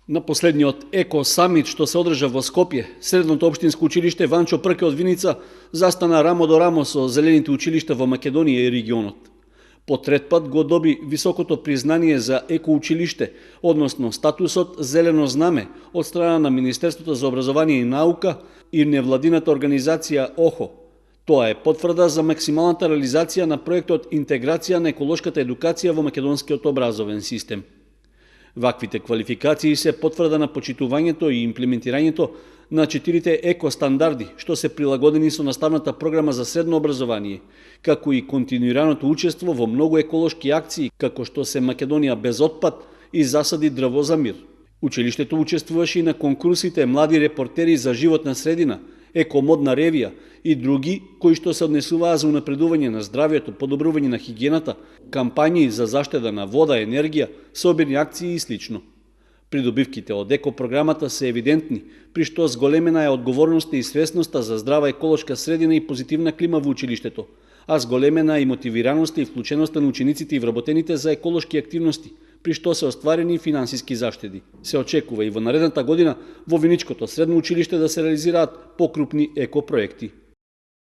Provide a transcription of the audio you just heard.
На последниот Еко самит што се одржа во Скопје, средното општинско училиште Ванчо Прке од Виница застана рамо до рамо со зелените училишта во Македонија и регионот. По трет пат го доби високото признание за Еко училиште, односно статусот зелено знаме од страна на Министерството за образование и наука и невладината организација ОХО. Тоа е потврда за максималната реализација на проектот Интеграција на еколошката едукација во македонскиот образовен систем. Ваквите квалификации се потврда на почитувањето и имплементирањето на 4 еко стандарди, што се прилагодени со наставната програма за средно образование, како и континуираното учество во многу еколошки акции, како што се Македонија без отпад и засади дрво за мир. Училиштето учествуваше и на конкурсите Млади репортери за животна средина, Екомодна ревија и други кои што се однесуваа за унапредување на здравјето, подобрување на хигиената, кампањи за заштеда на вода, енергија, собирни акции и слично. Придобивките од еко програмата се евидентни, при што зголемена е одговорноста и свесноста за здрава еколошка средина и позитивна клима во училиштето, а зголемена и мотивираноста и вклученоста на учениците и вработените за еколошки активности, при што се остварени финансиски заштеди. Се очекува и во наредната година во Виничкото средно училиште да се реализираат покрупни еко проекти.